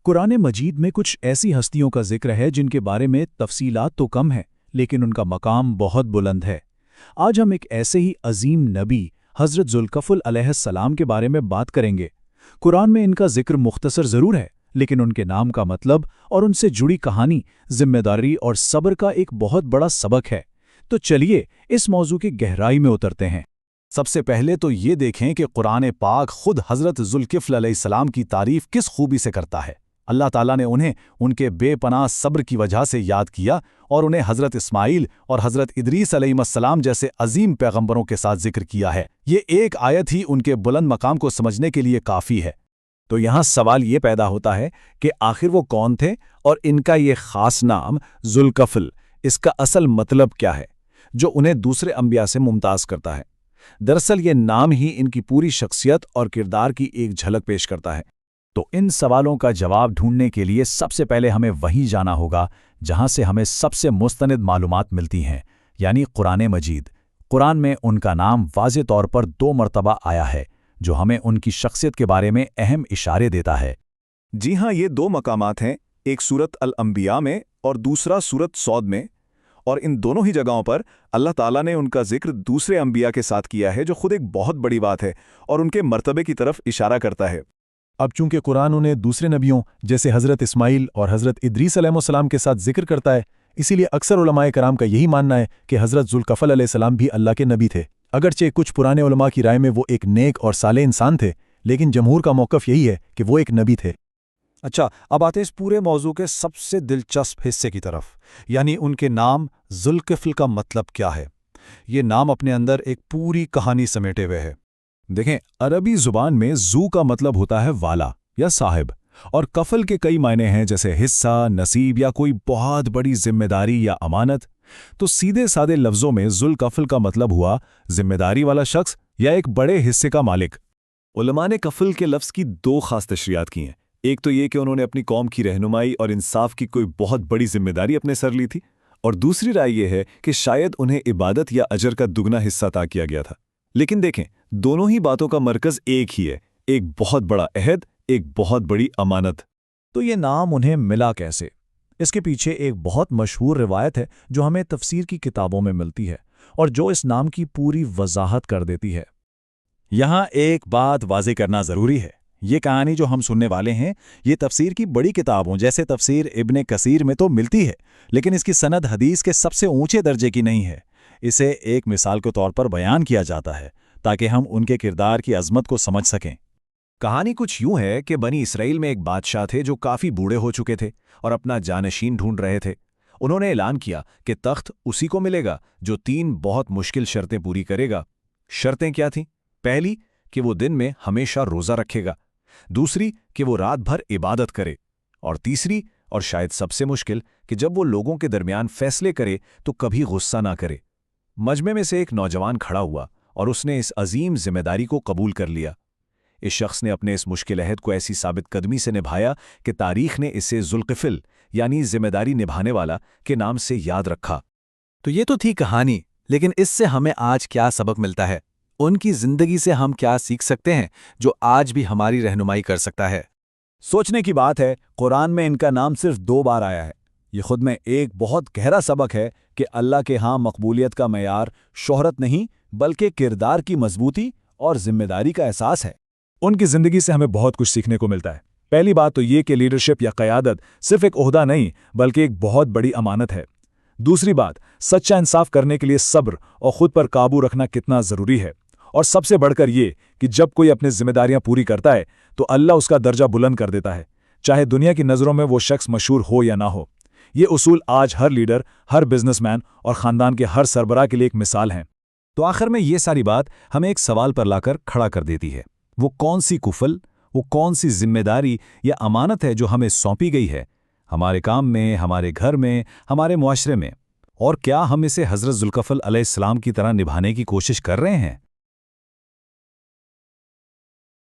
कुरान मजीद में कुछ ऐसी हस्तियों का जिक्र है जिनके बारे में तफसीलात तो कम है, लेकिन उनका मकाम बहुत बुलंद है। आज हम एक ऐसे ही अजीम नबी हज़रत ज़ुल्कफ़ल अलैहिस्सलाम के बारे में बात करेंगे। कुरान में इनका जिक्र मुख्तसर ज़रूर है, लेकिन उनके नाम का मतलब और उनसे जुड़ी कहानी जिम्मेदारी और सब्र का एक बहुत बड़ा सबक है। तो चलिए इस मौजू की गहराई में उतरते हैं। सबसे पहले तो ये देखें कि कुरान पाक खुद हज़रत ज़ुल्किफ़ल अलैहिस्सलाम की तारीफ़ किस खूबी से करता है। अल्लाह ताला ने उन्हें उनके बेपनाह सब्र की वजह से याद किया और उन्हें हज़रत इस्माइल और हज़रत इदरीस अलैहिस्सलाम जैसे अजीम पैगंबरों के साथ जिक्र किया है। ये एक आयत ही उनके बुलंद मकाम को समझने के लिए काफ़ी है। तो यहाँ सवाल ये पैदा होता है कि आखिर वो कौन थे और इनका ये ख़ास नाम ज़ुल्कफ़ल, इसका असल मतलब क्या है जो उन्हें दूसरे अंबिया से मुमताज़ करता है। दरअसल ये नाम ही इनकी पूरी शख्सियत और किरदार की एक झलक पेश करता है। तो इन सवालों का जवाब ढूंढने के लिए सबसे पहले हमें वहीं जाना होगा जहां से हमें सबसे मुस्तनिद मालूमात मिलती हैं, यानी कुरान मजीद। कुरान में उनका नाम वाज़े तौर पर 2 मरतबा आया है, जो हमें उनकी शख्सियत के बारे में अहम इशारे देता है। जी हाँ, ये 2 मकामात हैं, एक सूरत अल-अंबिया में और दूसरा सूरत सौद में। और इन दोनों ही जगहों पर अल्लाह ताला ने उनका जिक्र दूसरे अंबिया के साथ किया है, जो खुद एक बहुत बड़ी बात है और उनके मर्तबे की तरफ इशारा करता है। अब चूंकि कुरान उन्हें दूसरे नबियों जैसे हज़रत इस्माइल और हज़रत इदरीस अलैहिस्सलाम के साथ जिक्र करता है, इसीलिए अक्सर उलमाए कराम का यही मानना है कि हज़रत ज़ुल्कफ़ल अलैहिस्सलाम भी अल्लाह के नबी थे। अगरचे कुछ पुराने उलमा की राय में वो एक नेक और साले इंसान थे, लेकिन जमहूर का मौक़िफ़ यही है कि वो एक नबी थे। अच्छा, अब आते हैं इस पूरे मौजू के सबसे दिलचस्प हिस्से की तरफ, यानी उनके नाम ज़ुल्कफ़ल का मतलब क्या है। ये नाम अपने अंदर एक पूरी कहानी समेटे हुए है। देखें, अरबी ज़ुबान में ज़ू का मतलब होता है वाला या साहिब, और कफ़ल के कई मायने हैं, जैसे हिस्सा, नसीब या कोई बहुत बड़ी जिम्मेदारी या अमानत। तो सीधे सादे लफ्ज़ों में ज़ुल्कफ़ल का मतलब हुआ जिम्मेदारी वाला शख्स या एक बड़े हिस्से का मालिक। उलमा ने कफ़ल के लफ्ज़ की 2 खास तशरीहात की हैं। एक तो ये कि उन्होंने अपनी कौम की रहनुमाई और इंसाफ की कोई बहुत बड़ी जिम्मेदारी अपने सर ली थी, और दूसरी राय ये है कि शायद उन्हें इबादत या अजर का दुगना हिस्सा अता किया गया था। लेकिन देखें, दोनों ही बातों का मरकज़ एक ही है, एक बहुत बड़ा अहद, एक बहुत बड़ी अमानत। तो ये नाम उन्हें मिला कैसे? इसके पीछे एक बहुत मशहूर रिवायत है जो हमें तफसीर की किताबों में मिलती है और जो इस नाम की पूरी वजाहत कर देती है। यहाँ एक बात वाज़े करना ज़रूरी है, ये कहानी जो हम सुनने वाले हैं ये तफसीर की बड़ी किताबों जैसे तफसीर इब्ने कसीर में तो मिलती है, लेकिन इसकी सनद हदीस के सबसे ऊंचे दर्जे की नहीं है। इसे एक मिसाल के तौर पर बयान किया जाता है ताकि हम उनके किरदार की अजमत को समझ सकें। कहानी कुछ यूं है कि बनी इसराइल में एक बादशाह थे जो काफ़ी बूढ़े हो चुके थे और अपना जानशीन ढूंढ रहे थे। उन्होंने ऐलान किया कि तख्त उसी को मिलेगा जो 3 बहुत मुश्किल शर्तें पूरी करेगा। शर्तें क्या थीं? पहली कि वो दिन में हमेशा रोज़ा रखेगा, दूसरी कि वो रात भर इबादत करे, और तीसरी और शायद सबसे मुश्किल कि जब वो लोगों के दरमियान फैसले करे तो कभी गुस्सा ना करे। मजमे में से एक नौजवान खड़ा हुआ और उसने इस अजीम जिम्मेदारी को कबूल कर लिया। इस शख्स ने अपने इस मुश्किल अहद को ऐसी साबित कदमी से निभाया कि तारीख ने इसे ज़ुल्कफ़ल यानी जिम्मेदारी निभाने वाला के नाम से याद रखा। तो ये तो थी कहानी, लेकिन इससे हमें आज क्या सबक मिलता है? उनकी ज़िंदगी से हम क्या सीख सकते हैं जो आज भी हमारी रहनुमाई कर सकता है? सोचने की बात है, कुरान में इनका नाम सिर्फ 2 बार आया है। ये खुद में एक बहुत गहरा सबक है कि अल्लाह के यहाँ मकबूलियत का मयार शोहरत नहीं बल्कि किरदार की मजबूती और जिम्मेदारी का एहसास है। उनकी ज़िंदगी से हमें बहुत कुछ सीखने को मिलता है। पहली बात तो ये कि लीडरशिप या क़यादत सिर्फ एक ओहदा नहीं बल्कि एक बहुत बड़ी अमानत है। दूसरी बात, सच्चा इंसाफ करने के लिए सब्र और खुद पर काबू रखना कितना ज़रूरी है। और सबसे बढ़कर ये कि जब कोई अपनी जिम्मेदारियां पूरी करता है तो अल्लाह उसका दर्जा बुलंद कर देता है, चाहे दुनिया की नज़रों में वो शख्स मशहूर हो या ना हो। ये उसूल आज हर लीडर, हर बिजनेसमैन और ख़ानदान के हर सरबराह के लिए एक मिसाल हैं। तो आखिर में ये सारी बात हमें एक सवाल पर लाकर खड़ा कर देती है। वो कौन सी कुफल, वो कौन सी जिम्मेदारी या अमानत है जो हमें सौंपी गई है हमारे काम में, हमारे घर में, हमारे मुआशरे में? और क्या हम इसे हज़रत ज़ुल्कफ़ल अलैहिस्सलाम की तरह निभाने की कोशिश कर रहे हैं?